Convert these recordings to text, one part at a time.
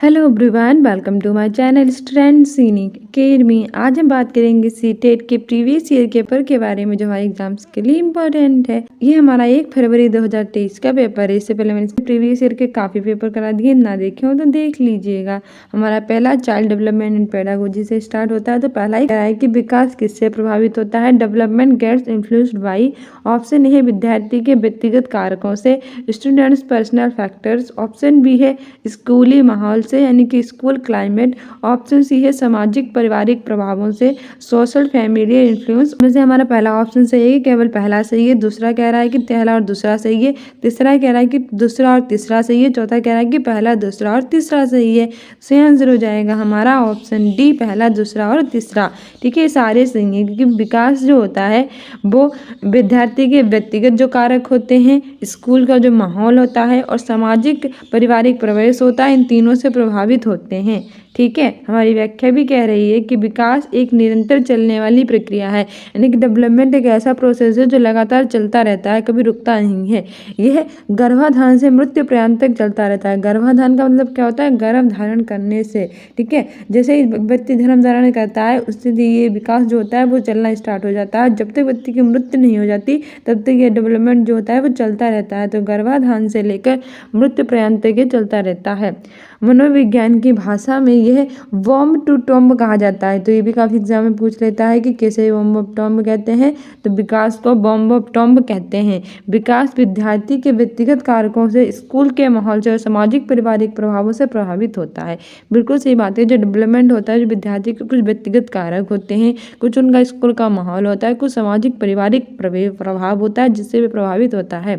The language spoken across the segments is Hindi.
Hello everyone, welcome to my channel student सीनी अकेडमी। आज हम बात करेंगे सीटेट के प्रीवियस ईयर के पेपर के बारे में जो हमारे एग्जाम्स के लिए इम्पोर्टेंट है। ये हमारा 1 फरवरी 2023 का पेपर है। इससे पहले मैंने प्रीवियस ईयर के काफ़ी पेपर करा दिए, ना देखे हो तो देख लीजिएगा। हमारा पहला चाइल्ड डेवलपमेंट एंड पेडागोजी से स्टार्ट होता है। तो पहला ही कह रहा है कि विकास किससे प्रभावित होता है। Development gets influenced by. Option A है विद्यार्थी के व्यक्तिगत कारकों से, students personal factors. Option B है स्कूली माहौल से यानी कि स्कूल क्लाइमेट। ऑप्शन सी है सामाजिक पारिवारिक प्रभावों से, सोशल फैमिली इन्फ्लुएंस। में से हमारा पहला ऑप्शन सही है, केवल पहला सही है। दूसरा कह रहा है कि पहला और दूसरा सही है। तीसरा कह रहा है कि दूसरा और तीसरा सही है। चौथा कह रहा है कि पहला, दूसरा और तीसरा सही है। सही आंसर हो जाएगा हमारा ऑप्शन डी, पहला, दूसरा और तीसरा। ठीक है, सारे सही हैं क्योंकि विकास जो होता है वो विद्यार्थी के व्यक्तिगत जो कारक होते हैं, स्कूल का जो माहौल होता है और सामाजिक पारिवारिक प्रवेश होता है, इन तीनों से प्रभावित होते हैं। ठीक है, हमारी व्याख्या भी कह रही है कि विकास एक निरंतर चलने वाली प्रक्रिया है, यानी कि डेवलपमेंट एक ऐसा प्रोसेस है जो लगातार चलता रहता है, कभी रुकता नहीं है। यह गर्भाधान से मृत्यु पर्यंत तक चलता रहता है। गर्भाधान का मतलब क्या होता है? गर्भ धारण करने से। ठीक है, जैसे ही व्यक्ति गर्भ धारण करता है उससे ये विकास जो होता है वो चलना स्टार्ट हो जाता है। जब तक व्यक्ति की मृत्यु नहीं हो जाती तब तक ये डेवलपमेंट जो होता है वो चलता रहता है। तो गर्भाधान से लेकर मृत्यु पर्यंत तक ये चलता रहता है। मनोविज्ञान की भाषा में यह वॉर्म टू टॉम्ब कहा जाता है। तो ये भी काफ़ी एग्जाम में पूछ लेता है कि कैसे वॉर्म ऑफ टॉम्ब कहते हैं। तो विकास को वॉर्म ऑफ टॉम्ब कहते हैं। विकास विद्यार्थी के व्यक्तिगत कारकों से, स्कूल के माहौल से और सामाजिक पारिवारिक प्रभावों से प्रभावित होता है। बिल्कुल सही बात है। जो डेवलपमेंट होता है, जो विद्यार्थी के कुछ व्यक्तिगत कारक होते हैं, कुछ उनका स्कूल का माहौल होता है, कुछ सामाजिक पारिवारिक प्रभाव होता है जिससे भी प्रभावित होता है।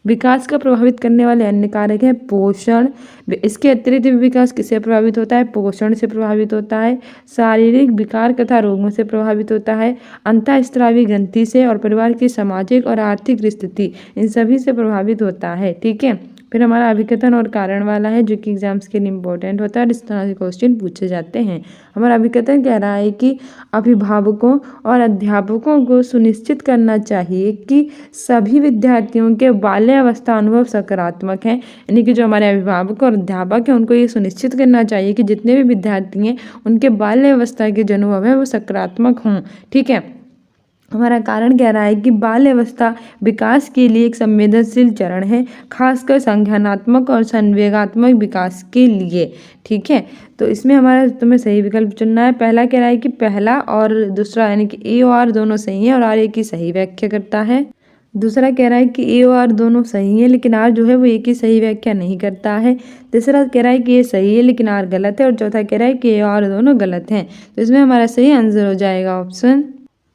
विकास का प्रभावित करने वाले अन्य कारक हैं पोषण। इसके अतिरिक्त भी विकास किससे प्रभावित होता है? पोषण से प्रभावित होता है। शारीरिक विकार तथा रोगों से प्रभावित होता है। अंतःस्रावी ग्रंथि से और परिवार की सामाजिक और आर्थिक स्थिति, इन सभी से प्रभावित होता है। ठीक है, फिर हमारा अभिकथन और कारण वाला है जो कि एग्जाम्स के लिए इम्पोर्टेंट होता है और इस तरह के क्वेश्चन पूछे जाते हैं। हमारा अभिकथन कह रहा है कि अभिभावकों और अध्यापकों को सुनिश्चित करना चाहिए कि सभी विद्यार्थियों के बाल्यावस्था अनुभव सकारात्मक हैं। यानी कि जो हमारे अभिभावक और अध्यापक हैं उनको ये सुनिश्चित करना चाहिए कि जितने भी विद्यार्थी हैं उनके बाल्यावस्था के जो अनुभव है वो सकारात्मक हों। ठीक है, हमारा कारण कह रहा है कि बाल्यावस्था विकास के लिए एक संवेदनशील चरण है, खासकर संज्ञानात्मक और संवेगात्मक विकास के लिए। ठीक है, तो इसमें हमारा तुम्हें सही विकल्प चुनना है। पहला कह रहा है कि पहला और दूसरा यानी कि ए और आर दोनों सही हैं और आर एक की सही व्याख्या करता है। दूसरा कह रहा है कि ए और आर दोनों सही हैं लेकिन आर जो है वो एक ही सही व्याख्या नहीं करता है। तीसरा कह रहा है कि ये सही है लेकिन आर गलत है। और चौथा कह रहा है कि ए और आर दोनों गलत हैं। तो इसमें हमारा सही आंसर हो जाएगा ऑप्शन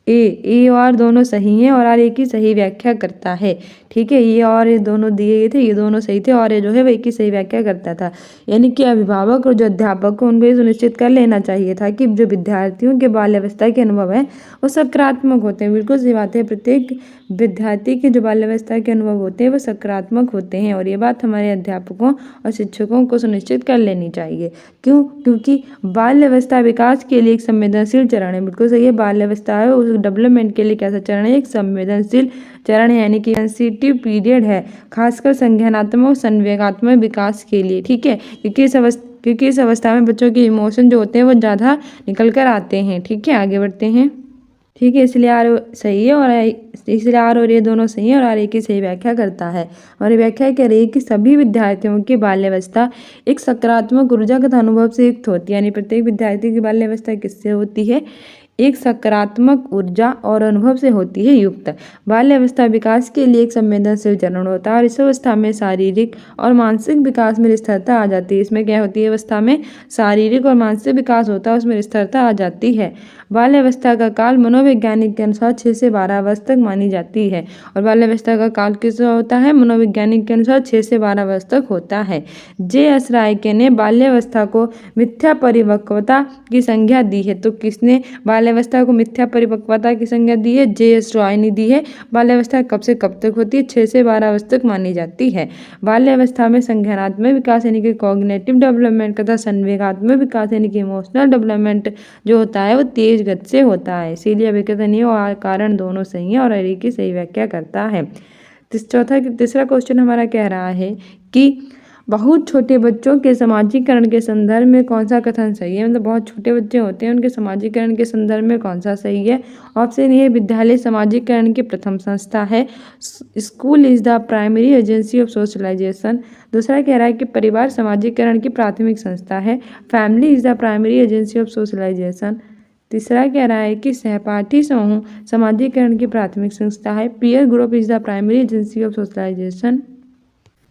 ए और दोनों सही हैं और आर एक ही सही व्याख्या करता है। ठीक है, ये और ये दोनों दिए गए थे, ये दोनों सही थे और ये जो है वो एक ही सही व्याख्या करता था। यानी कि अभिभावक और जो अध्यापक को उनको ये सुनिश्चित कर लेना चाहिए था कि जो विद्यार्थियों के बाल्यावस्था के अनुभव हैं वो सकारात्मक होते हैं। बिल्कुल सही बात है, प्रत्येक विद्यार्थी के जो बाल्यावस्था के अनुभव होते हैं वो सकारात्मक होते हैं और ये बात हमारे अध्यापकों और शिक्षकों को सुनिश्चित कर लेनी चाहिए। क्यों? क्योंकि बाल्यावस्था विकास के लिए एक संवेदनशील चरण है। बिल्कुल सही है, बाल्यावस्था है उस डेवलपमेंट के लिए कैसा चरण है? एक संवेदनशील चरण है, यानी कि सेंसिटिव पीरियड है, खासकर संज्ञानात्मक और संवेगात्मक विकास के लिए। ठीक है, क्योंकि इस अवस्था में बच्चों के इमोशन जो होते हैं वो ज़्यादा निकल कर आते हैं। ठीक है, आगे बढ़ते हैं। ठीक है, इसलिए आर सही है और इसलिए आर और ये दोनों सही हैं और आर एक की सही व्याख्या करता है। और ये व्याख्या कह रही है कि सभी विद्यार्थियों की बाल्यावस्था एक सकारात्मक ऊर्जा तथा अनुभव से युक्त होती है। यानी प्रत्येक विद्यार्थी की बाल्यावस्था किससे होती है? एक सकारात्मक ऊर्जा और अनुभव से होती है युक्त। बाल्यावस्था विकास के लिए एक संवेदनशील चरण होता है और इस अवस्था में शारीरिक और मानसिक विकास में स्थिरता आ जाती है। इसमें क्या होती है? अवस्था में शारीरिक और मानसिक विकास होता है, उसमें स्थिरता आ जाती है। बाल्यावस्था का काल मनोवैज्ञानिक के अनुसार 6 से 12 वर्ष तक मानी जाती है। और बाल्यावस्था का काल किसका होता है? मनोवैज्ञानिक के अनुसार 6 से 12 वर्ष तक होता है। जे एस रायके ने बाल्यावस्था को मिथ्या परिपक्वता की संज्ञा दी है। तो किसने बाल्यावस्था को मिथ्या परिपक्वता की संज्ञा दी है? जे एस रॉय ने दी है। बाल्यावस्था कब से कब तक होती है? 6 से 12 वर्ष तक मानी जाती है। बाल्यावस्था में संज्ञानात्मक विकास यानी कि कॉग्निटिव डेवलपमेंट तथा संवेगात्मक विकास यानी कि इमोशनल डेवलपमेंट जो होता है वो तेज गति से होता है। इसीलिए अभिकथन और कारण दोनों सही है और हर एक की सही व्याख्या करता है। तीसरा क्वेश्चन हमारा कह रहा है कि बहुत छोटे बच्चों के समाजीकरण के संदर्भ में कौन सा कथन सही है? मतलब बहुत छोटे बच्चे होते हैं, उनके समाजीकरण के संदर्भ में कौन सा सही है? ऑप्शन ए, विद्यालय समाजीकरण की प्रथम संस्था है। School is the primary agency of socialisation. दूसरा कह रहा है कि परिवार समाजीकरण की प्राथमिक संस्था है। Family is the primary agency of socialisation. तीसरा कह रहा है कि सहपाठी समूह समाजीकरण की प्राथमिक संस्था है। Peer group is the primary agency of socialisation.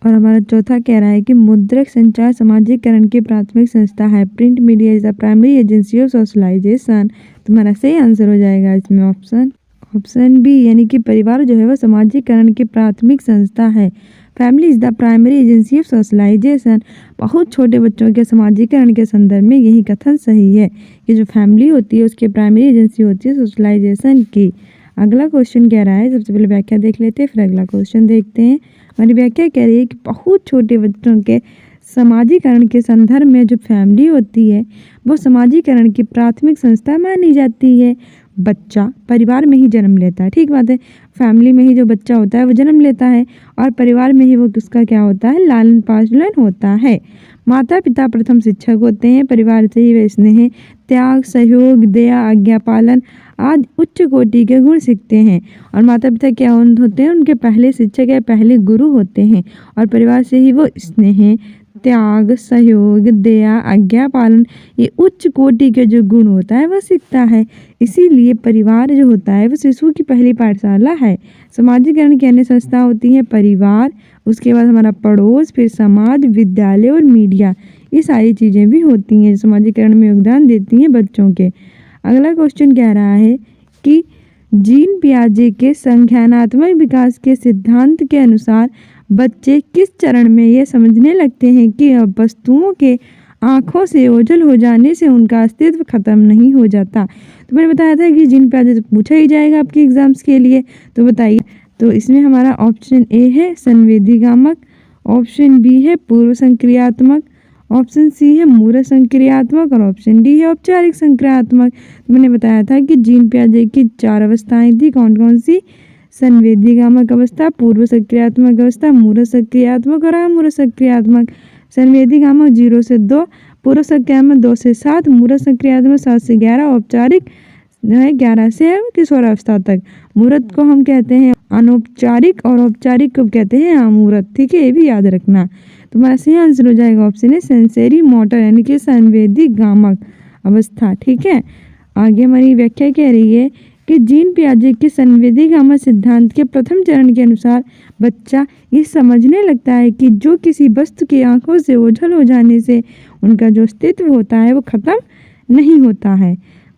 और हमारा चौथा कह रहा है कि मुद्रक संचार समाजीकरण की प्राथमिक संस्था है। Print media is the primary agency of socialisation. तुम्हारा सही आंसर हो जाएगा इसमें ऑप्शन बी, यानी कि परिवार जो है वह समाजीकरण की प्राथमिक संस्था है। Family is the primary agency of socialisation. बहुत छोटे बच्चों के समाजीकरण के संदर्भ में यही कथन सही है कि जो फैमिली होती है उसकी प्राइमरी एजेंसी होती है सोशलाइजेशन की। अगला क्वेश्चन कह रहा है, सबसे पहले व्याख्या देख लेते हैं फिर अगला क्वेश्चन देखते हैं। हमारी व्याख्या कह रही है कि बहुत छोटे बच्चों के समाजीकरण के संदर्भ में जो फैमिली होती है वो समाजीकरण की प्राथमिक संस्था मानी जाती है। बच्चा परिवार में ही जन्म लेता है, ठीक बात है। फैमिली में ही जो बच्चा होता है वो जन्म लेता है और परिवार में ही वो उसका क्या होता है, लालन पालन होता है। माता पिता प्रथम शिक्षक होते हैं। परिवार से ही वे स्नेह, त्याग, सहयोग, दया, आज्ञा पालन आदि उच्च कोटि के गुण सीखते हैं। और माता पिता क्या होते हैं, उनके पहले शिक्षक या पहले गुरु होते हैं। और परिवार से ही वो स्नेह, त्याग, सहयोग, दया, आज्ञा पालन ये उच्च कोटि के जो गुण होता है वह सीखता है। इसीलिए परिवार जो होता है वो शिशु की पहली पाठशाला है। समाजीकरण की अन्य संस्था होती है परिवार, उसके बाद हमारा पड़ोस, फिर समाज, विद्यालय और मीडिया। ये सारी चीज़ें भी होती हैं समाजीकरण में योगदान देती हैं बच्चों के। अगला क्वेश्चन कह रहा है कि जीन पियाजे के संज्ञानात्मक विकास के सिद्धांत के अनुसार बच्चे किस चरण में यह समझने लगते हैं कि अब वस्तुओं के आँखों से ओझल हो जाने से उनका अस्तित्व खत्म नहीं हो जाता। तो मैंने बताया था कि जीन पियाजे तो पूछा ही जाएगा आपके एग्जाम्स के लिए, तो बताइए। तो इसमें हमारा ऑप्शन ए है संवेदीगामक, ऑप्शन बी है पूर्व संक्रियात्मक, ऑप्शन सी है मूरत संक्रियात्मक और ऑप्शन डी है औपचारिक संक्रियात्मक। मैंने बताया था कि जीन पियाजे की 4 अवस्थाएं थी, कौन कौन सी? संवेदीगामक अवस्था, पूर्व संक्रियात्मक अवस्था, मूरत संक्रियात्मक और अमूरत संक्रियात्मक। संवेदीगामक 0 से 2, पूर्व संक्रियात्मक 2 से 7, मूरत संक्रियात्मक 7 से 11, औपचारिक जो है 11 से किशोरावस्था तक। मूरत को हम कहते हैं अनौपचारिक और औपचारिक को कहते हैं अमूरत, ठीक है, ये भी याद रखना। तुम्हारा सही आंसर हो जाएगा ऑप्शन है सेंसरी मोटर, यानी कि संवेदीगामक अवस्था, ठीक है। आगे हमारी व्याख्या कह रही है कि जीन पियाजे के संवेदीगामक सिद्धांत के प्रथम चरण के अनुसार बच्चा ये समझने लगता है कि जो किसी वस्तु की आंखों से ओझल हो जाने से उनका जो अस्तित्व होता है वो खत्म नहीं होता है।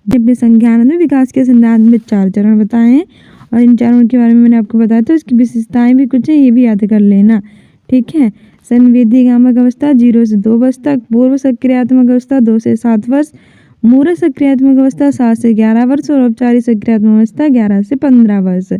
अपने संज्ञानात्मक विकास के सिद्धांत में 4 चरण बताए हैं और इन चारों के बारे में मैंने आपको बताया, तो इसकी विशेषताएं भी कुछ है, ये भी याद कर लेना, ठीक है। संवेदीगामक अवस्था 0 से 2 वर्ष तक, पूर्व सक्रियात्मक अवस्था 2 से 7 वर्ष, मूरत सक्रियात्मक अवस्था 7 से 11 वर्ष और औपचारिक सक्रियात्मक अवस्था 11 से 15 वर्ष,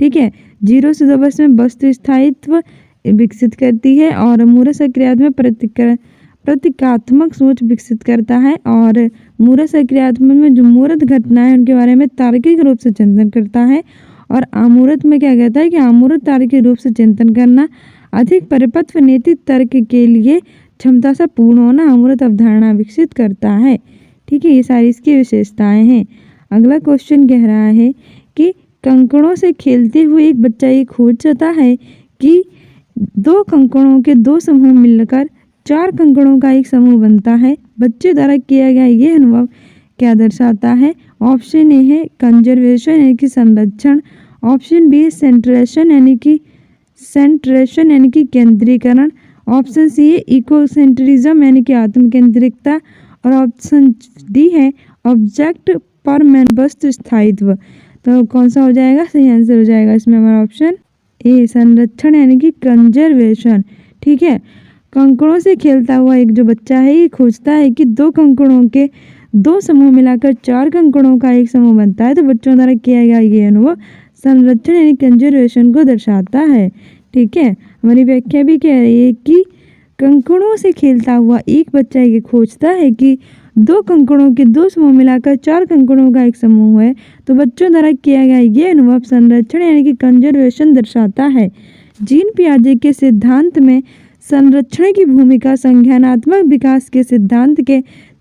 ठीक है। 0 से 2 वर्ष में वस्तु स्थायित्व विकसित करती है और मूरत सक्रियात्मक प्रतीकात्मक सोच विकसित करता है और मूरत सक्रियात्मक में जो मूर्त घटनाएं उनके बारे में तार्किक रूप से चिंतन करता है। और अमूर्त में क्या कहता है कि अमूर्त तार्किक रूप से चिंतन करना, अधिक परिपक्व नैतिक तर्क के लिए क्षमता से पूर्ण होना अमूर्त अवधारणा विकसित करता है, ठीक है। ये सारी इसकी विशेषताएं हैं। अगला क्वेश्चन कह रहा है कि कंकड़ों से खेलते हुए एक बच्चा ये खोजता है कि 2 कंकड़ों के 2 समूह मिलकर 4 कंकड़ों का एक समूह बनता है। बच्चे द्वारा किया गया ये अनुभव क्या दर्शाता है? ऑप्शन ए है कंजर्वेशन यानी कि संरक्षण, ऑप्शन बी है सेंट्रेशन यानी कि केंद्रीकरण, ऑप्शन सी है इकोसेंट्रिज्म यानी कि आत्मकेंद्रिकता और ऑप्शन डी है ऑब्जेक्ट परमानेंट वस्तु स्थायित्व। तो कौन सा हो जाएगा? सही आंसर हो जाएगा इसमें हमारा ऑप्शन ए संरक्षण यानी कि कंजर्वेशन, ठीक है। कंकड़ों से खेलता हुआ एक जो बच्चा है ये खोजता है कि 2 कंकड़ों के 2 समूह मिलाकर 4 कंकड़ों का एक समूह बनता है। तो बच्चों द्वारा किया गया ये अनुभव संरक्षण यानी कंजर्वेशन को दर्शाता है, ठीक है। हमारी व्याख्या भी कह रही है कि कंकड़ों से खेलता हुआ एक बच्चा ये खोजता है कि 2 कंकड़ों के 2 समूह मिलाकर 4 कंकड़ों का एक समूह है। तो बच्चों द्वारा किया गया ये अनुभव संरक्षण यानी कि कंजर्वेशन दर्शाता है। जीन पियाजे के सिद्धांत में संरक्षण की भूमिका संज्ञानात्मक विकास के सिद्धांत के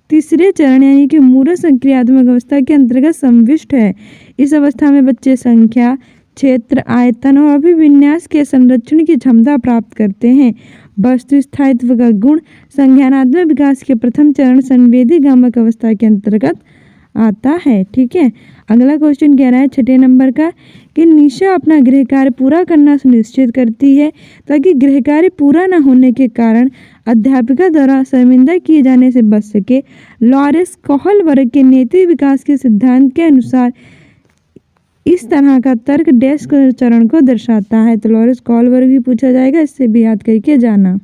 तीसरे चरण यानी कि मूरत संक्रियात्मक अवस्था के अंतर्गत संविष्ट है। इस अवस्था में बच्चे संख्या, क्षेत्र, आयतन और अभिविन्यास के संरक्षण की क्षमता प्राप्त करते हैं। वस्तु स्थायित्व का गुण संज्ञानात्मक विकास के प्रथम चरण संवेदी गामक अवस्था के अंतर्गत आता है। ठीक है, अगला क्वेश्चन कह रहा है 6 नंबर का कि निशा अपना गृह कार्य पूरा करना सुनिश्चित करती है ताकि गृह कार्य पूरा न होने के कारण अध्यापिका द्वारा शर्मिंदा किए जाने से बच सके। लॉरेंस कोहलबर्ग के नैतिक विकास के सिद्धांत के अनुसार इस तरह का तर्क डैश चरण को दर्शाता है। तो लॉरेंस कोहलबर्ग भी पूछा जाएगा, इससे भी याद करके जाना।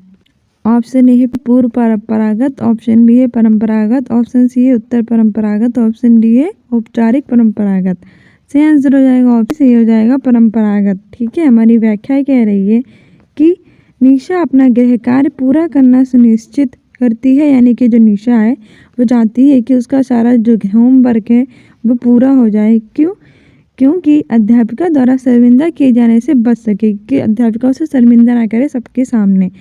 ऑप्शन ए है पूर्व परंपरागत, ऑप्शन बी है परंपरागत, ऑप्शन सी है उत्तर परंपरागत, ऑप्शन डी है औपचारिक परंपरागत। सही आंसर हो जाएगा ऑप्शन सी हो जाएगा परंपरागत। ठीक है, हमारी व्याख्या कह रही है कि निशा अपना गृह कार्य पूरा करना सुनिश्चित करती है, यानी कि जो निशा है वो चाहती है कि उसका सारा जो होमवर्क है वो पूरा हो जाए। क्योंकि अध्यापिका द्वारा शर्मिंदा किए जाने से बच सके, कि अध्यापिका उसे शर्मिंदा ना करे सबके सामने।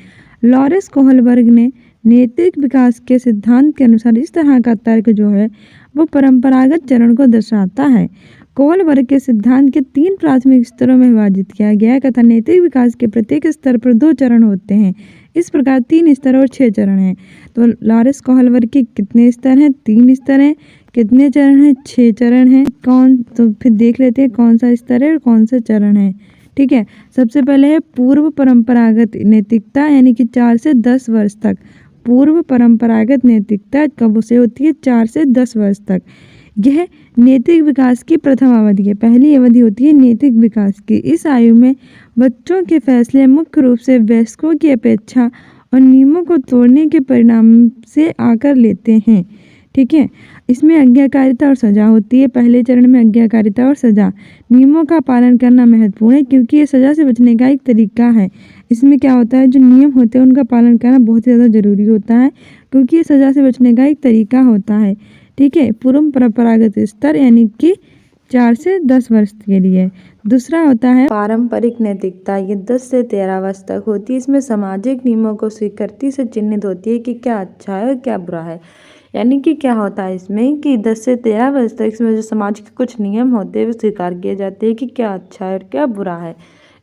लॉरेंस कोहलबर्ग ने नैतिक विकास के सिद्धांत के अनुसार इस तरह का तर्क जो है वो परंपरागत चरण को दर्शाता है। कोहलबर्ग के सिद्धांत के 3 प्राथमिक स्तरों में विभाजित किया गया है तथा नैतिक विकास के प्रत्येक स्तर पर 2 चरण होते हैं। इस प्रकार 3 स्तर और 6 चरण हैं। तो लॉरेंस कोहलबर्ग के कितने स्तर हैं? 3 स्तर हैं। कितने चरण हैं? 6 चरण हैं। तो फिर देख लेते हैं कौन सा स्तर है और कौन सा चरण है। ठीक है, सबसे पहले है पूर्व परंपरागत नैतिकता, यानी कि 4 से 10 वर्ष तक। पूर्व परंपरागत नैतिकता कब से होती है? 4 से 10 वर्ष तक। यह नैतिक विकास की प्रथम अवधि है। पहली अवधि होती है नैतिक विकास की। इस आयु में बच्चों के फैसले मुख्य रूप से वयस्कों की अपेक्षा और नियमों को तोड़ने के परिणाम से आकर लेते हैं। ठीक है, इसमें आज्ञाकारिता और सजा होती है। पहले चरण में आज्ञाकारिता और सजा, नियमों का पालन करना महत्वपूर्ण है क्योंकि ये सजा से बचने का एक तरीका है। इसमें क्या होता है, जो नियम होते हैं उनका पालन करना बहुत ज़्यादा जरूरी होता है क्योंकि ये सजा से बचने का एक तरीका होता है। ठीक है, पूर्व परंपरागत स्तर यानी कि 4 से 10 वर्ष के लिए। दूसरा होता है पारंपरिक नैतिकता, ये 10 से 13 वर्ष तक होती है। इसमें सामाजिक नियमों को स्वीकृति से चिन्हित होती है कि क्या अच्छा है और क्या बुरा है। यानी कि क्या होता है इसमें कि 10 से 13 वर्ष तक इसमें जो समाज के कुछ नियम होते हैं वो स्वीकार किए जाते हैं कि क्या अच्छा है और क्या बुरा है।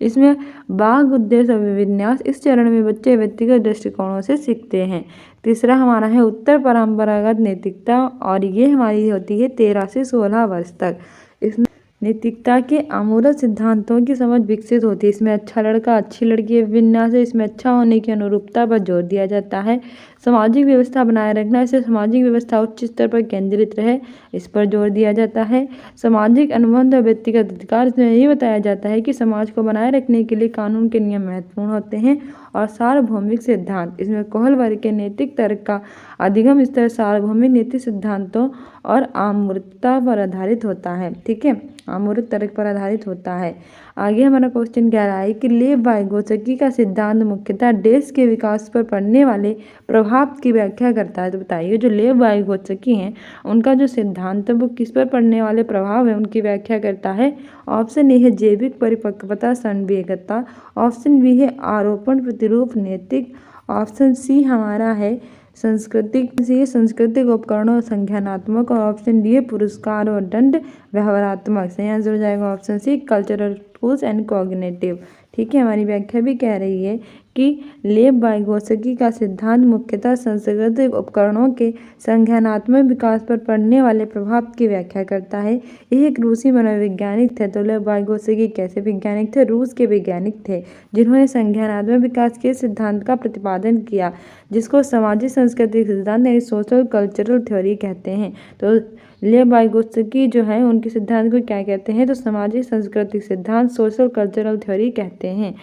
इसमें बाग उद्देश्य अभिविन्यास, इस चरण में बच्चे व्यक्तिगत दृष्टिकोणों से सीखते हैं। तीसरा हमारा है उत्तर परंपरागत नैतिकता और ये हमारी होती है 13 से 16 वर्ष तक। इसमें नैतिकता के अमूर्त सिद्धांतों की समझ विकसित होती है। इसमें अच्छा लड़का अच्छी लड़की विन्यास है, इसमें अच्छा होने की अनुरूपता पर जोर दिया जाता है। सामाजिक व्यवस्था बनाए रखना, इससे सामाजिक व्यवस्था उच्च स्तर पर केंद्रित रहे, इस पर जोर दिया जाता है। सामाजिक अनुबंध और व्यक्तिगत अधिकार, इसमें यही बताया जाता है कि समाज को बनाए रखने के लिए कानून के नियम महत्वपूर्ण होते हैं। और सार्वभौमिक सिद्धांत, इसमें कोहलबर्ग के नैतिक तर्क का अधिगम स्तर सार्वभौमिक नैतिक सिद्धांतों और अमूर्तता पर आधारित होता है। ठीक है, अमूर्त तर्क पर आधारित होता है। आगे हमारा क्वेश्चन कह रहा है कि लेव वाइगोत्स्की का सिद्धांत मुख्यतः देश के विकास पर पड़ने वाले प्रभाव की व्याख्या करता है। तो बताइए जो लेव वाइगोत्स्की हैं उनका जो सिद्धांत है वो किस पर पड़ने वाले प्रभाव है उनकी व्याख्या करता है। ऑप्शन ए है जैविक परिपक्वता संवेगता, ऑप्शन बी है आरोपण प्रतिरूप नैतिक, ऑप्शन सी हमारा है सांस्कृतिक उपकरणों और संज्ञानात्मक, और ऑप्शन डी है पुरस्कार और दंड व्यवहारात्मक। सही आंसर हो जाएगा option C cultural tools and cognitive. ठीक है, हमारी व्याख्या भी कह रही है कि लेव वाइगोत्स्की का सिद्धांत मुख्यतः सांस्कृतिक उपकरणों के संज्ञानात्मक विकास पर पड़ने वाले प्रभाव की व्याख्या करता है। यह एक रूसी मनोवैज्ञानिक थे। तो लेव वाइगोत्स्की कैसे वैज्ञानिक थे? रूस के वैज्ञानिक थे जिन्होंने संज्ञानात्मक विकास के सिद्धांत का प्रतिपादन किया, जिसको सामाजिक सांस्कृतिक सिद्धांत यानी सोशल कल्चरल थ्योरी कहते हैं। तो लेव वाइगोत्स्की जो है उनके सिद्धांत को क्या कहते हैं? तो सामाजिक सांस्कृतिक सिद्धांत सोशल कल्चरल थ्योरी कहते हैं।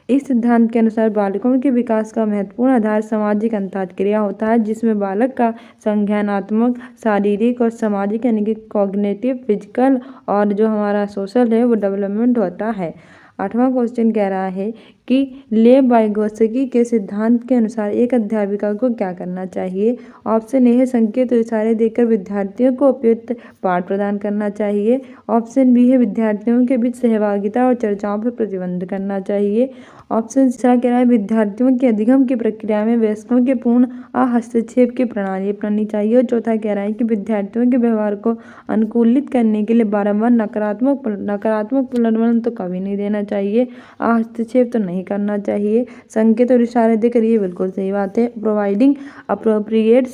इस सिद्धांत के अनुसार बालकों के विकास का महत्वपूर्ण आधार सामाजिक अंतःक्रिया होता है, जिसमें बालक का संज्ञानात्मक, शारीरिक और सामाजिक यानी कि कॉग्निटिव, फिजिकल और जो हमारा सोशल है वो डेवलपमेंट होता है। 8वां क्वेश्चन कह रहा है कि लेव वाइगोत्स्की के सिद्धांत के अनुसार एक अध्यापिका को क्या करना चाहिए। ऑप्शन ए है संकेत और इशारे देकर विद्यार्थियों को उपयुक्त पाठ प्रदान करना चाहिए। ऑप्शन बी है विद्यार्थियों के बीच सहभागिता और चर्चाओं पर प्रतिबंध करना चाहिए। ऑप्शन सी कह रहा है विद्यार्थियों के अधिगम की प्रक्रिया में वयस्कों के पूर्ण हस्तक्षेप की प्रणाली अपनानी चाहिए। और चौथा कह रहा है कि विद्यार्थियों के व्यवहार को अनुकूलित करने के लिए बारंबार नकारात्मक पुनर्मन तो कभी नहीं देना चाहिए, हस्तक्षेप तो नहीं करना चाहिए। संकेत और इशारे देकर, ये बिल्कुल सही बात है। Providing appropriate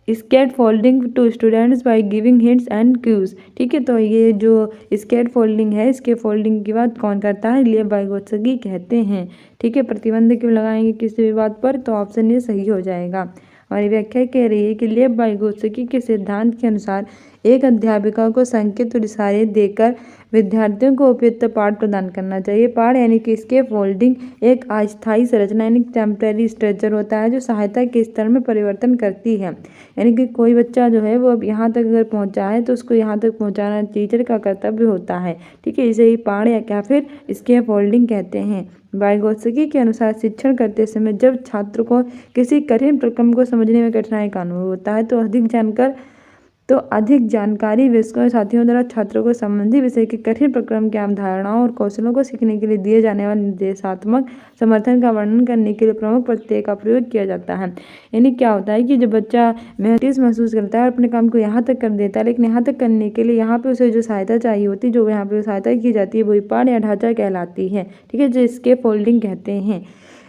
scaffolding to students by giving hints and cues. ठीक है, तो ये जो स्केट फोल्डिंग है, इसके फोल्डिंग की बात कौन करता है, लेव वाइगोत्स्की कहते हैं। ठीक है, प्रतिबंध क्यों लगाएंगे किसी भी बात पर, तो ऑप्शन ये सही हो जाएगा। हमारी व्याख्या कह रही है कि लेव वाइगोत्स्की के सिद्धांत के अनुसार एक अध्यापिका को संकेत और इशारे देकर विद्यार्थियों को उपयुक्त पाठ प्रदान करना चाहिए। पाठ यानी कि इसके फोल्डिंग एक अस्थायी संरचना यानी टेम्परेरी स्ट्रक्चर होता है जो सहायता के स्तर में परिवर्तन करती है। यानी कि कोई बच्चा जो है वो अब यहाँ तक अगर पहुँचा है तो उसको यहाँ तक पहुँचाना टीचर का कर्तव्य होता है। ठीक है, इसे ही पाठ या क्या फिर इसके फोल्डिंग कहते हैं। वाइगोत्स्की के अनुसार शिक्षण करते समय जब छात्र को किसी कठिन प्रक्रम को समझने में कठिनाई का अनुभव होता है तो अधिक जानकारी वयस्कों और साथियों द्वारा छात्रों को संबंधित विषय के कठिन प्रक्रम की अवधारणाओं और कौशलों को सीखने के लिए दिए जाने वाले निर्देशात्मक समर्थन का वर्णन करने के लिए प्रमुख प्रत्यय का प्रयोग किया जाता है। यानी क्या होता है कि जब बच्चा महसूस करता है और अपने काम को यहाँ तक कर देता है, लेकिन यहाँ तक करने के लिए यहाँ पे उसे जो सहायता चाहिए होती है, जो यहाँ पे सहायता की जाती है, वही पाठ या ढांचा कहलाती है। ठीक है, जो इसके फोल्डिंग कहते हैं।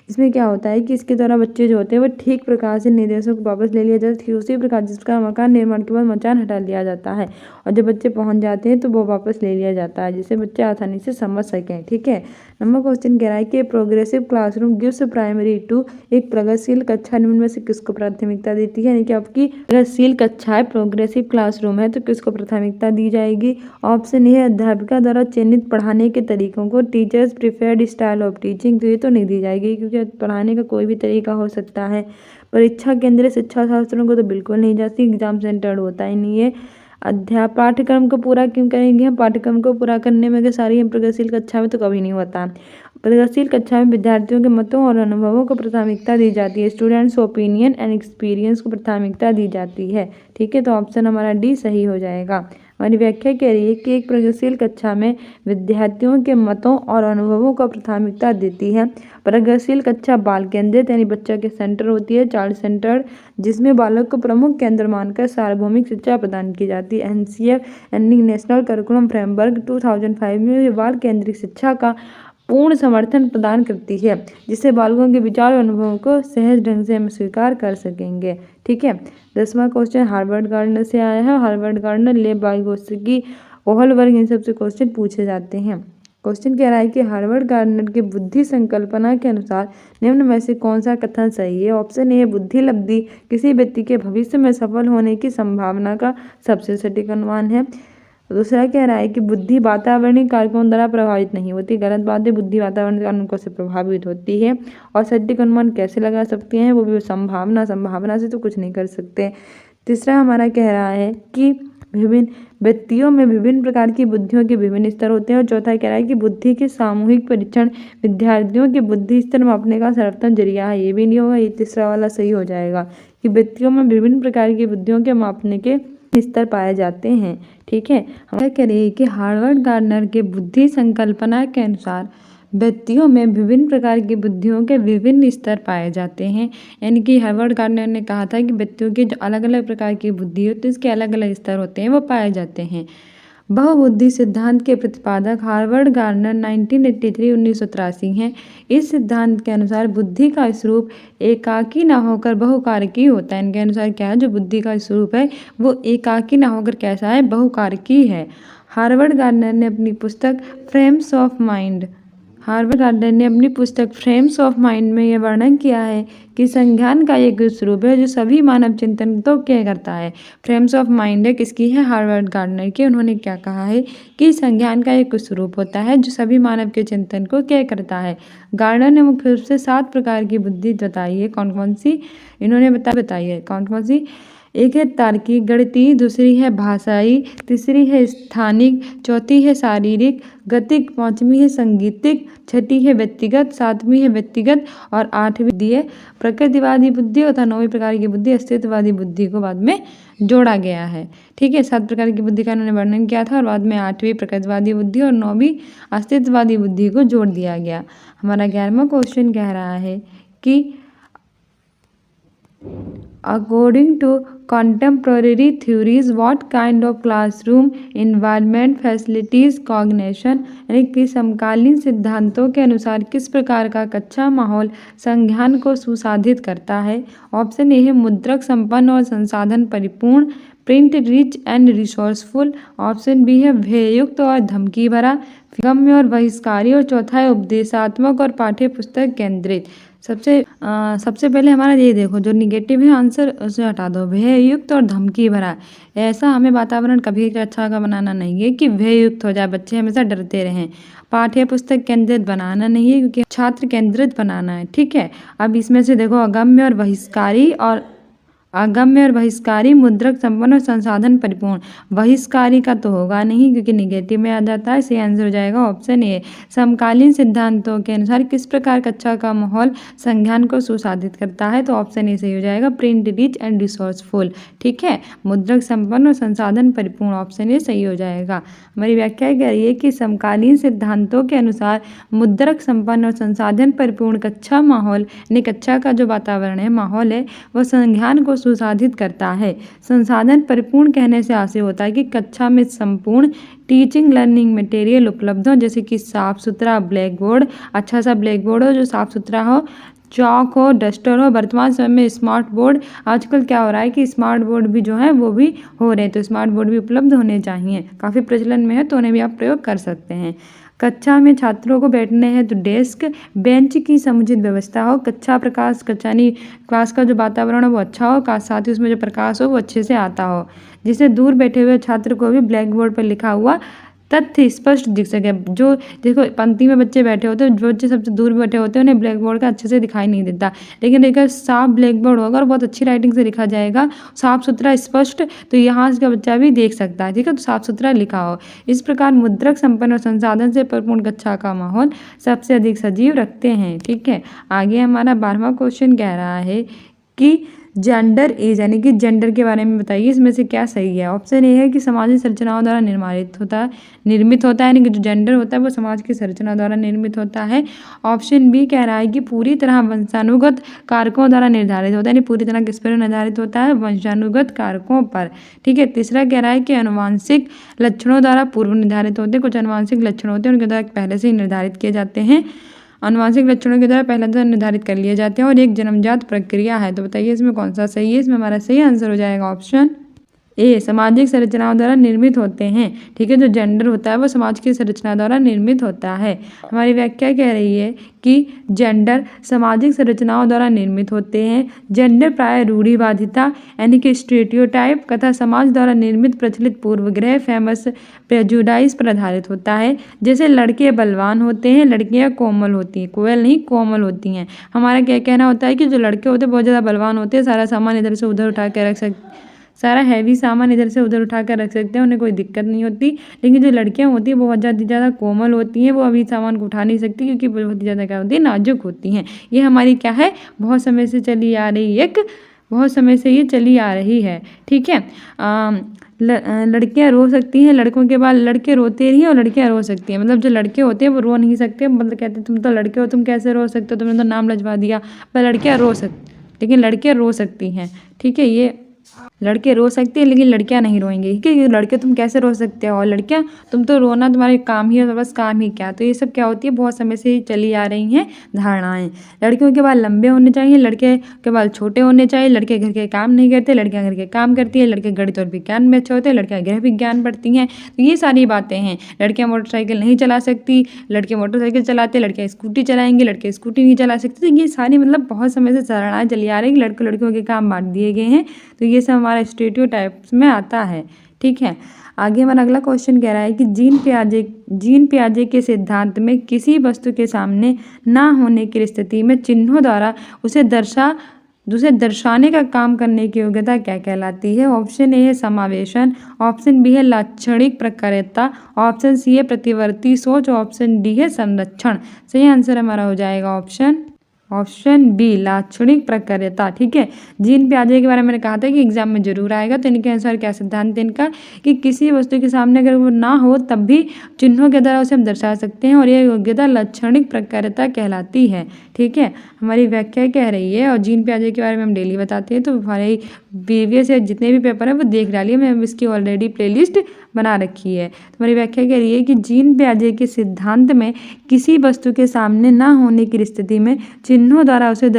इसमें क्या होता है कि इसके द्वारा बच्चे जो होते हैं वो ठीक प्रकार से निर्देशों को वापस ले लिया जाता है, उसी प्रकार जिसका मकान निर्माण के बाद मचान हटा लिया जाता है और जब बच्चे पहुंच जाते हैं तो वो वापस ले लिया जाता है, जिससे बच्चे आसानी से समझ सकें। ठीक है, नंबर क्वेश्चन कह रहा है कि progressive classroom gives primary to, एक प्रगतिशील कक्षा निम्न में से किसको प्राथमिकता देती है। यानी कि आपकी प्रगतिशील कक्षा है, प्रोग्रेसिव क्लासरूम है, तो किसको प्राथमिकता दी जाएगी। ऑप्शन ए अध्यापिका द्वारा चयनित पढ़ाने के तरीकों को, teachers preferred style of teaching, तो ये तो नहीं दी जाएगी क्योंकि पढ़ाने का कोई भी तरीका हो सकता है। परीक्षा केंद्रीय शिक्षा शास्त्रों को तो बिल्कुल नहीं जाती, एग्जाम सेंटर्ड होता ही नहीं है। पाठ्यक्रम को पूरा क्यों करेंगे हम, पाठ्यक्रम को पूरा करने में सारी हम प्रगतिशील कक्षा में तो कभी नहीं होता। प्रगतिशील कक्षा में विद्यार्थियों के मतों और अनुभवों को प्राथमिकता दी जाती है, स्टूडेंट्स ओपिनियन एंड एक्सपीरियंस को प्राथमिकता दी जाती है। ठीक है, तो ऑप्शन हमारा डी सही हो जाएगा। हमारी व्याख्या कह रही है कि एक प्रगतिशील कक्षा में विद्यार्थियों के मतों और अनुभवों को प्राथमिकता देती है। प्रगतिशील कक्षा बाल केंद्रित यानी बच्चा के सेंटर होती है, चाइल्ड सेंटर्ड, जिसमें बालक को प्रमुख केंद्र मानकर सार्वभौमिक शिक्षा प्रदान की जाती है। NCF यानी नेशनल करिकुलम फ्रेमवर्क 2005 में बाल केंद्रित शिक्षा का पूर्ण समर्थन प्रदान करती है, जिससे बालकों के विचार और अनुभवों को सहज ढंग से हम स्वीकार कर सकेंगे। ठीक है, 10वां क्वेश्चन हार्वर्ड गार्डनर से आया है। Harvard Gardner, Lev Vygotsky, Kohlberg, इन सबसे क्वेश्चन पूछे जाते हैं। क्वेश्चन कह रहा है कि हार्वर्ड गार्डनर के बुद्धि संकल्पना के अनुसार निम्न में से कौन सा कथन सही है। ऑप्शन ए बुद्धि लब्धि किसी व्यक्ति के भविष्य में सफल होने की संभावना का सबसे सटीक अनुमान है। दूसरा कह रहा है कि बुद्धि वातावरणीय कारकों द्वारा प्रभावित नहीं होती, गलत बात है, बुद्धि वातावरण कारकों से प्रभावित होती है। और सटीक अनुमान कैसे लगा सकते हैं, वो भी संभावना से तो कुछ नहीं कर सकते। तीसरा हमारा कह रहा है कि विभिन्न व्यक्तियों में विभिन्न प्रकार की बुद्धियों के विभिन्न स्तर होते हैं। और चौथा कह रहा है कि बुद्धि के सामूहिक परीक्षण विद्यार्थियों के बुद्धि स्तर मापने का सर्वोत्तम जरिया है। ये भी नहीं होगा, ये तीसरा वाला सही हो जाएगा कि व्यक्तियों में विभिन्न प्रकार की बुद्धियों के मापने के स्तर पाए जाते हैं। ठीक है, हम कह रहे हैं कि हार्वर्ड गार्डनर के बुद्धि संकल्पना के अनुसार व्यक्तियों में विभिन्न प्रकार की बुद्धियों के विभिन्न स्तर पाए जाते हैं। यानी कि हार्वर्ड गार्डनर ने कहा था कि व्यक्तियों की जो अलग अलग प्रकार की बुद्धि होती है उसके अलग अलग स्तर होते हैं, वो पाए जाते हैं। बहुबुद्धि सिद्धांत के प्रतिपादक हार्वर्ड गार्डनर 1983 हैं। इस सिद्धांत के अनुसार बुद्धि का स्वरूप एकाकी न होकर बहुकारकी होता है। इनके अनुसार क्या है, जो बुद्धि का स्वरूप है वो एकाकी न होकर कैसा है, बहुकारकी है। हार्वर्ड गार्डनर ने अपनी पुस्तक फ्रेम्स ऑफ माइंड में यह वर्णन किया है कि संज्ञान का एक स्वरूप है जो सभी मानव चिंतन तो क्या करता है। फ्रेम्स ऑफ माइंड है किसकी है, हार्वर्ड गार्डनर की। उन्होंने क्या कहा है कि संज्ञान का एक स्वरूप होता है जो सभी मानव के चिंतन को क्या करता है। गार्डनर ने मुख्य रूप से 7 प्रकार की बुद्धि बताई है। कौन कौन सी इन्होंने बताई है, कौन कौन सी। एक है तार्किक गणितीय, दूसरी है भाषाई, तीसरी है स्थानिक, चौथी है शारीरिक गतिक, पांचवी है संगीतिक, छठी है व्यक्तिगत, सातवीं है व्यक्तिगत और आठवीं बुद्धि है प्रकृतिवादी बुद्धि तथा नौवीं प्रकार की बुद्धि अस्तित्ववादी बुद्धि को बाद में जोड़ा गया है। ठीक है, 7 प्रकार की बुद्धि का उन्होंने वर्णन किया था और बाद में 8वीं प्रकृतिवादी बुद्धि और 9वीं अस्तित्ववादी बुद्धि को जोड़ दिया गया। हमारा 11वां क्वेश्चन कह रहा है कि According to contemporary theories, what kind of classroom environment facilitates cognition, यानी कि समकालीन सिद्धांतों के अनुसार किस प्रकार का कक्षा माहौल संज्ञान को सुसाधित करता है। ऑप्शन ए है मुद्रक संपन्न और संसाधन परिपूर्ण, print rich and resourceful. Option B है भययुक्त और धमकी भरा, गम्य और बहिष्कारी, और चौथा है उपदेशात्मक और पाठ्य पुस्तक केंद्रित। सबसे पहले हमारा ये देखो, जो निगेटिव है आंसर उसे हटा दो, भययुक्त और धमकी भरा। ऐसा हमें वातावरण कभी अच्छा का बनाना नहीं है कि भययुक्त हो जाए, बच्चे हमेशा डरते रहें। पाठ्य पुस्तक केंद्रित बनाना नहीं है क्योंकि छात्र केंद्रित बनाना है। ठीक है, अब इसमें से देखो अगम्य और बहिष्कारी, मुद्रक संपन्न और संसाधन परिपूर्ण। बहिष्कारी का तो होगा नहीं क्योंकि निगेटिव में आ जाता है। सही आंसर हो जाएगा ऑप्शन ए। समकालीन सिद्धांतों के अनुसार किस प्रकार कक्षा का माहौल संज्ञान को सुसाधित करता है, तो ऑप्शन ए सही हो जाएगा, प्रिंट रिच एंड रिसोर्सफुल। ठीक है, मुद्रक संपन्न और संसाधन परिपूर्ण, ऑप्शन ए सही हो जाएगा। हमारी व्याख्या कह रही है कि समकालीन सिद्धांतों के अनुसार मुद्रक संपन्न और संसाधन परिपूर्ण कक्षा माहौल, यानी कक्षा का जो वातावरण है, माहौल है, वह संज्ञान को सुसाधित करता है। संसाधन परिपूर्ण कहने से आशय होता है कि कक्षा में संपूर्ण टीचिंग लर्निंग मटेरियल उपलब्ध हो, जैसे कि साफ सुथरा ब्लैक बोर्ड, अच्छा सा ब्लैक बोर्ड हो जो साफ सुथरा हो, चौक हो, डस्टर हो। वर्तमान समय में स्मार्ट बोर्ड, आजकल क्या हो रहा है कि स्मार्ट बोर्ड भी जो है वो भी हो रहे हैं, तो स्मार्ट बोर्ड भी उपलब्ध होने चाहिए, काफ़ी प्रचलन में है, तो उन्हें भी आप प्रयोग कर सकते हैं। कक्षा में छात्रों को बैठने हैं तो डेस्क बेंच की समुचित व्यवस्था हो, कक्षा प्रकाश क्लास का जो वातावरण है वो अच्छा हो, साथ ही उसमें जो प्रकाश हो वो अच्छे से आता हो, जिससे दूर बैठे हुए छात्र को भी ब्लैक बोर्ड पर लिखा हुआ तथ्य स्पष्ट दिख सके। जो देखो पंक्ति में बच्चे बैठे होते हैं, जो बच्चे सबसे दूर बैठे होते हैं उन्हें ब्लैक बोर्ड का अच्छे से दिखाई नहीं देता, लेकिन अगर साफ ब्लैक बोर्ड होगा और बहुत अच्छी राइटिंग से लिखा जाएगा, साफ सुथरा स्पष्ट, तो यहाँ का बच्चा भी देख सकता है। ठीक है, तो साफ सुथरा लिखा हो। इस प्रकार मुद्रक संपन्न और संसाधन से परिपूर्ण कक्षा का माहौल सबसे अधिक सजीव रखते हैं। ठीक है, आगे हमारा 12वां क्वेश्चन कह रहा है कि जेंडर एज, यानी कि जेंडर के बारे में बताइए, इसमें से क्या सही है। ऑप्शन ए है कि सामाजिक संरचनाओं द्वारा निर्मित होता है, यानी कि जो जेंडर होता है वो समाज की संरचना द्वारा निर्मित होता है। ऑप्शन बी कह रहा है कि पूरी तरह वंशानुगत कारकों द्वारा निर्धारित होता है, यानी पूरी तरह किस पर निर्धारित होता है, वंशानुगत कारकों पर। ठीक है, तीसरा कह रहा है कि अनुवांशिक लक्षणों द्वारा पूर्व निर्धारित होते हैं, कुछ अनुवांशिक लक्षण होते हैं उनके द्वारा पहले से ही निर्धारित किए जाते हैं, अनुवांशिक लक्षणों के द्वारा पहले से निर्धारित कर लिए जाते हैं, और एक जन्मजात प्रक्रिया है। तो बताइए इसमें कौन सा सही है। इसमें हमारा सही आंसर हो जाएगा ऑप्शन ए, सामाजिक संरचनाओं द्वारा निर्मित होते हैं। ठीक है, जो जेंडर होता है वो समाज की संरचना द्वारा निर्मित होता है। हमारी व्याख्या कह रही है कि जेंडर सामाजिक संरचनाओं द्वारा निर्मित होते हैं। जेंडर प्राय रूढ़िवादिता, यानी कि स्टीरियोटाइप तथा समाज द्वारा निर्मित प्रचलित पूर्वग्रह फेमस प्रेजुडाइज पर आधारित होता है। जैसे लड़के बलवान होते हैं, लड़कियां कोमल होती हैं, कोयल नहीं कोमल होती हैं। हमारा क्या कहना होता है कि जो लड़के होते हैं बहुत ज़्यादा बलवान होते हैं, सारा सामान इधर से उधर उठा के रख सकते, सारा हैवी सामान इधर से उधर उठा कर रख सकते हैं, उन्हें कोई दिक्कत नहीं होती। लेकिन जो लड़कियां होती हैं बहुत ज़्यादा कोमल होती हैं, वो अभी सामान को उठा नहीं सकती क्योंकि बहुत ज़्यादा क्या होती है, नाजुक होती हैं। ये हमारी क्या है, बहुत समय से चली आ रही है। ठीक है, लड़कियां रो सकती हैं, लड़कों के बाद लड़के रोते नहीं और लड़कियां रो सकती हैं। मतलब जो लड़के होते हैं वो रो नहीं सकते, मतलब कहते हैं तुम तो लड़के हो, तुम कैसे रो सकते हो, तुमने तो नाम लजवा दिया। पर लड़कियां रो सकती, लेकिन लड़कियां रो सकती हैं। ठीक है, ये लड़के रो सकते हैं लेकिन लड़कियां नहीं रोएंगी। ठीक है, लड़के तुम कैसे रो सकते हो, और लड़कियां तुम तो रोना तुम्हारे काम ही है, तो बस काम ही क्या। तो ये सब क्या होती है, बहुत समय से चली आ रही हैं धारणाएं। लड़कियों के बाल लंबे होने चाहिए, लड़के के बाल छोटे होने चाहिए, लड़के घर के काम नहीं करते, लड़कियां घर के काम करती है, लड़के गणित और विज्ञान में अच्छे होते हैं, लड़कियां गृह विज्ञान पढ़ती हैं। तो ये सारी बातें हैं। लड़कियां मोटरसाइकिल नहीं चला सकती, लड़के मोटरसाइकिल चलाते, लड़कियां स्कूटी चलाएंगे, लड़के स्कूटी नहीं चला सकते। तो ये सारी मतलब बहुत समय से धारणाएं चली आ रही है, लड़के लड़कियों के काम बांट दिए गए हैं। तो ये सब हमारा स्टीरियोटाइप्स में आता है। ठीक है, आगे हमारा अगला क्वेश्चन कह रहा है कि जीन पियाजे के सिद्धांत में किसी वस्तु के सामने ना होने की स्थिति में चिन्हों द्वारा उसे दूसरे दर्शाने का काम करने की योग्यता क्या कहलाती है? ऑप्शन ए है समावेशन, ऑप्शन बी है लाक्षणिक प्रकार्यता, ऑप्शन सी है प्रतिवर्ती सोच, ऑप्शन डी है संरक्षण। सही आंसर हमारा हो जाएगा ऑप्शन बी लाक्षणिक प्रकार्यता। ठीक है, जीन पियाजे के बारे में मैंने कहा था कि एग्जाम में जरूर आएगा। तो इनके अनुसार क्या सिद्धांत है इनका कि किसी वस्तु के सामने अगर वो ना हो तब भी चिन्हों के द्वारा उसे हम दर्शा सकते हैं और यह योग्यता लाक्षणिक प्रकार्यता कहलाती है। ठीक है, हमारी व्याख्या कह रही है। और जीन पियाजे के बारे में हम डेली बताते हैं, तो हमारे प्रीवियस या जितने भी पेपर है वो देख डालिए, मैं इसकी ऑलरेडी प्लेलिस्ट बना रखी है। तो हमारी व्याख्या कह रही है कि जीन पियाजे के सिद्धांत में किसी वस्तु के सामने ना होने की स्थिति में चिन्हों द्वारा उसे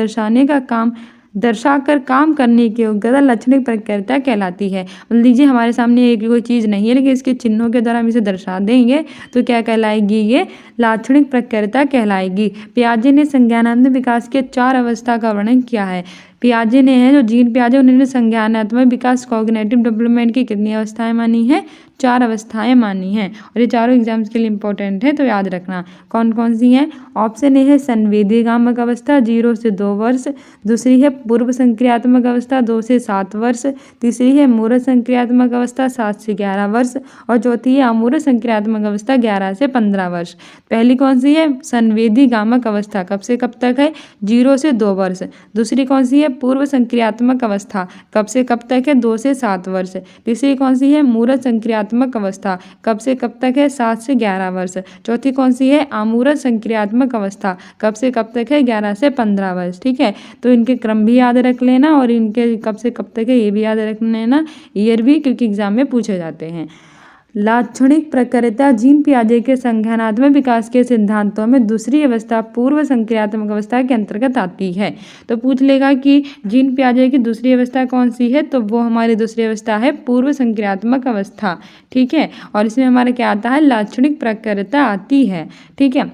दर्शाकर काम करने की योग्यता लाक्षणिक प्रकार्यता कहलाती है। मान लीजिए हमारे सामने एक कोई चीज़ नहीं है लेकिन इसके चिन्हों के द्वारा हम इसे दर्शा देंगे तो क्या कहलाएगी? ये लाक्षणिक प्रकार्यता कहलाएगी। पियाजे ने संज्ञानात्मक विकास के 4 अवस्था का वर्णन किया है। पियाजे ने है जो जीन पियाजे उन्होंने संज्ञानात्मक विकास कॉग्निटिव डेवलपमेंट की कितनी अवस्थाएं मानी है? 4 अवस्थाएं मानी हैं और ये चारों एग्जाम्स के लिए इंपॉर्टेंट है, तो याद रखना। कौन कौन सी हैं? ऑप्शन ए है संवेदीगामक अवस्था 0 से 2 वर्ष, दूसरी है पूर्व संक्रियात्मक अवस्था 2 से 7 वर्ष, तीसरी है मूर्त संक्रियात्मक अवस्था 7 से 11 वर्ष और चौथी है अमूर्त संक्रियात्मक अवस्था 11 से 15 वर्ष। पहली कौन सी है? संवेदीगामक अवस्था कब से कब तक है? 0 से 2 वर्ष। दूसरी कौन सी है? पूर्व संक्रियात्मक अवस्था कब से कब तक है? 2 से 7 वर्ष। तीसरी कौन सी है? मूर्त संक्रियात्मक अवस्था कब से कब तक है? 7 से 11 वर्ष। चौथी कौन सी है? अमूर्त संक्रियात्मक अवस्था कब से कब तक है? 11 से 15 वर्ष। ठीक है, तो इनके क्रम भी याद रख लेना और इनके कब से कब तक है ये भी याद रख लेना, ईयर भी, क्योंकि एग्जाम में पूछे जाते हैं। लाक्षणिक प्रकार्यता जीन पियाजे के संज्ञानात्मक विकास के सिद्धांतों में दूसरी अवस्था पूर्व संक्रियात्मक अवस्था के अंतर्गत आती है। तो पूछ लेगा कि जीन पियाजे की दूसरी अवस्था कौन सी है, तो वो हमारी दूसरी अवस्था है पूर्व संक्रियात्मक अवस्था। ठीक है, और इसमें हमारा क्या आता है? लाक्षणिक प्रकार्यता आती है। ठीक है,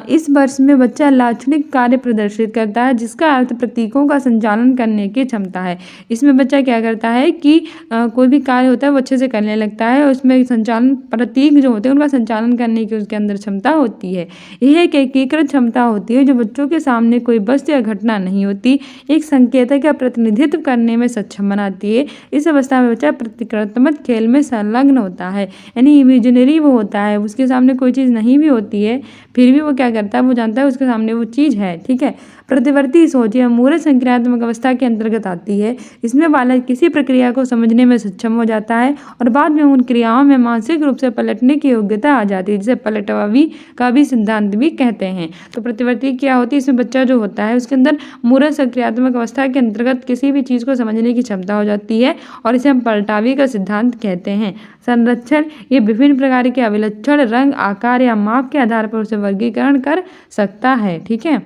इस वर्ष में बच्चा लाक्षणिक कार्य प्रदर्शित करता है जिसका अर्थ प्रतीकों का संचालन करने की क्षमता है। इसमें बच्चा क्या करता है कि कोई भी कार्य होता है वो अच्छे से करने लगता है और उसमें संचालन प्रतीक जो होते हैं उनका संचालन करने की उसके अंदर क्षमता होती है। यह एक एकीकृत क्षमता होती है जो बच्चों के सामने कोई वस्तु या घटना नहीं होती, एक संकेतक का प्रतिनिधित्व करने में सक्षम बनाती है। इस अवस्था में बच्चा प्रतिक्रियात्मक खेल में संलग्न होता है, यानी इमेजिनरी वो होता है, उसके सामने कोई चीज़ नहीं भी होती है फिर भी वो क्या करता है? वो जानता है उसके सामने वो चीज़ है। ठीक है, प्रतिवर्ती सोच या मूर्त संक्रियात्मक अवस्था के अंतर्गत आती है। इसमें बालक किसी प्रक्रिया को समझने में सक्षम हो जाता है और बाद में उन क्रियाओं में मानसिक रूप से पलटने की योग्यता आ जाती है, जिसे पलटवावी का भी सिद्धांत भी कहते हैं। तो प्रतिवर्ती क्या होती है? इसमें बच्चा जो होता है उसके अंदर मूर्त संक्रियात्मक अवस्था के अंतर्गत किसी भी चीज़ को समझने की क्षमता हो जाती है और इसे हम पलटावी का सिद्धांत कहते हैं। संरक्षण, ये विभिन्न प्रकार के अभिलक्षण रंग, आकार या माप के आधार पर उसे वर्गीकरण कर सकता है। ठीक है,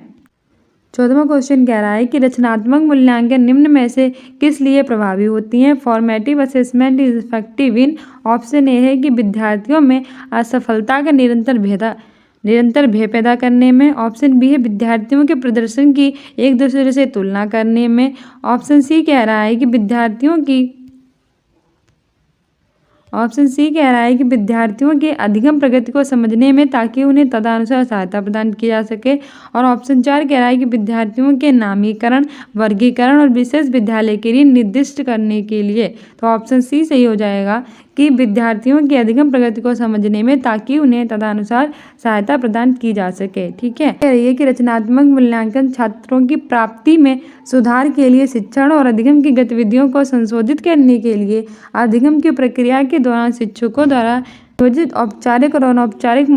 14वां क्वेश्चन कह रहा है कि रचनात्मक मूल्यांकन निम्न में से किस लिए प्रभावी होती हैं? Formative assessment is effective in, option A है कि विद्यार्थियों में असफलता का निरंतर भय पैदा करने में, ऑप्शन बी है विद्यार्थियों के प्रदर्शन की एक दूसरे से तुलना करने में, ऑप्शन सी कह रहा है कि विद्यार्थियों के अधिगम प्रगति को समझने में ताकि उन्हें तदनुसार सहायता प्रदान की जा सके, और ऑप्शन 4 कह रहा है कि विद्यार्थियों के नामीकरण, वर्गीकरण और विशेष विद्यालय के लिए निर्दिष्ट करने के लिए। तो ऑप्शन सी सही हो जाएगा कि विद्यार्थियों की अधिगम प्रगति को समझने में ताकि उन्हें तदनुसार सहायता प्रदान की जा सके। ठीक है, कह रही है कि रचनात्मक मूल्यांकन छात्रों की प्राप्ति में सुधार के लिए शिक्षण और अधिगम की गतिविधियों को संशोधित करने के लिए अधिगम की प्रक्रिया के दौरान शिक्षकों द्वारा आयोजित औपचारिक और अनौपचारिक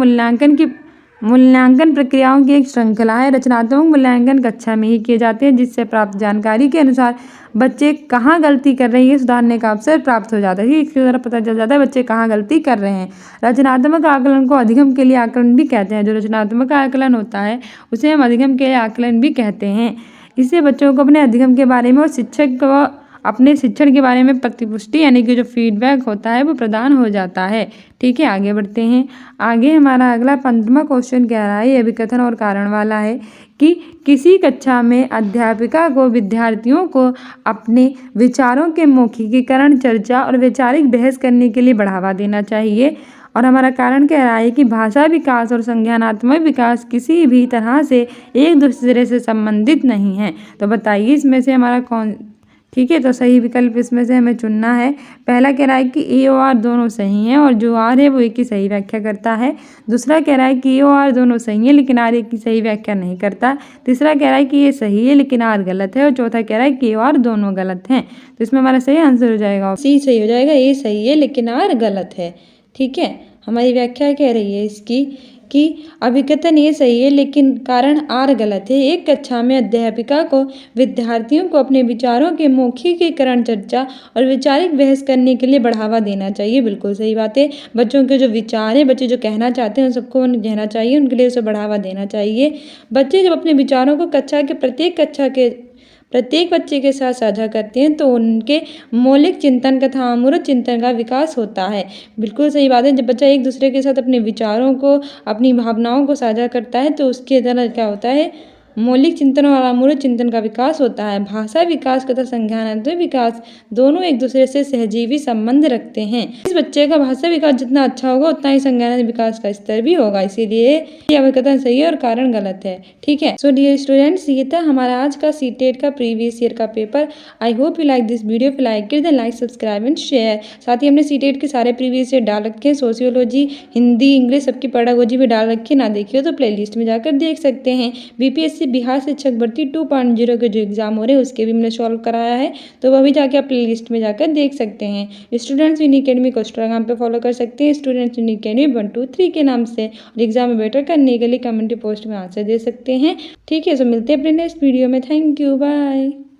मूल्यांकन प्रक्रियाओं की एक श्रृंखला है। रचनात्मक मूल्यांकन कक्षा में ही किए जाते हैं जिससे प्राप्त जानकारी के अनुसार बच्चे कहाँ गलती कर रहे हैं सुधारने का अवसर प्राप्त हो जाता है। इसके द्वारा पता चल जाता है बच्चे कहाँ गलती कर रहे हैं। रचनात्मक आकलन को अधिगम के लिए आकलन भी कहते हैं। जो रचनात्मक आकलन होता है उसे हम अधिगम के लिए आकलन भी कहते हैं। इससे बच्चों को अपने अधिगम के बारे में और शिक्षक को अपने शिक्षण के बारे में प्रतिपुष्टि यानी कि जो फीडबैक होता है वो प्रदान हो जाता है। ठीक है, आगे बढ़ते हैं। आगे हमारा अगला 15वां क्वेश्चन कह रहा है, यह भी कथन और कारण वाला है कि किसी कक्षा में अध्यापिका को विद्यार्थियों को अपने विचारों के मौखिकीकरण, चर्चा और वैचारिक बहस करने के लिए बढ़ावा देना चाहिए। और हमारा कारण कह रहा है कि भाषा विकास और संज्ञानात्मक विकास किसी भी तरह से एक दूसरे से संबंधित नहीं है। तो बताइए इसमें से हमारा कौन, ठीक है, तो सही विकल्प इसमें से हमें चुनना है। पहला कह रहा है कि ए और आर दोनों सही हैं और जो आर है वो एक की सही व्याख्या करता है। दूसरा कह रहा है कि ए और आर दोनों सही हैं लेकिन आर एक की सही व्याख्या नहीं करता। तीसरा कह रहा है कि ये सही है लेकिन आर गलत है। और चौथा कह रहा है कि ए और आर दोनों गलत हैं। तो इसमें हमारा सही आंसर हो जाएगा सी सही हो जाएगा, ए सही है लेकिन आर गलत है। ठीक है, हमारी व्याख्या कह रही है इसकी कि अभिकथन ये सही है लेकिन कारण आर गलत है। एक कक्षा में अध्यापिका को विद्यार्थियों को अपने विचारों के मौखिकीकरण, चर्चा और वैचारिक बहस करने के लिए बढ़ावा देना चाहिए। बिल्कुल सही बात है। बच्चों के जो विचार हैं, बच्चे जो कहना चाहते हैं उन सबको कहना चाहिए, उनके लिए उसे बढ़ावा देना चाहिए। बच्चे जब अपने विचारों को कक्षा के प्रत्येक बच्चे के साथ साझा करते हैं तो उनके मौलिक चिंतन तथा अमूर्त चिंतन का विकास होता है। बिल्कुल सही बात है। जब बच्चा एक दूसरे के साथ अपने विचारों को, अपनी भावनाओं को साझा करता है तो उसके द्वारा क्या होता है, मौलिक चिंतन और अमूर्त चिंतन का विकास होता है। भाषा विकास तथा संज्ञानात्मक विकास दोनों एक दूसरे से सहजीवी संबंध रखते हैं। इस बच्चे का भाषा विकास जितना अच्छा होगा उतना ही संज्ञानात्मक विकास का स्तर भी होगा। इसीलिए ये अभिकथन सही है और कारण गलत है। ठीक है, सो डियर स्टूडेंट्स, ये था हमारा आज का सीटेट का प्रीवियस ईयर का paper. I hope you like this video. If you like it then like, subscribe and share. साथ ही हमने सीटेट के सारे प्रीवियस ईयर डाल रखे हैं, सोशियोलॉजी, हिंदी, इंग्लिश सबकी पेडागोजी भी डाल रखी है। ना देखिए तो प्ले लिस्ट में जाकर देख सकते हैं। बीपीएससी बिहार शिक्षक भर्ती 2.0 के जो एग्जाम हो रहे हैं उसके भी हमने सॉल्व कराया है, तो वह भी जाके आप प्ले लिस्ट में जाकर देख सकते हैं। स्टूडेंट्स यूनिक अकेडमी को इंस्टाग्राम पे फॉलो कर सकते हैं, स्टूडेंट्स यूनिक अकेडमी 1 2 3 के नाम से। और एग्जाम में बेटर करने के लिए कम्युनिटी पोस्ट में आंसर दे सकते हैं। ठीक है, सो मिलते हैं अपने नेक्स्ट वीडियो में। Thank you, bye.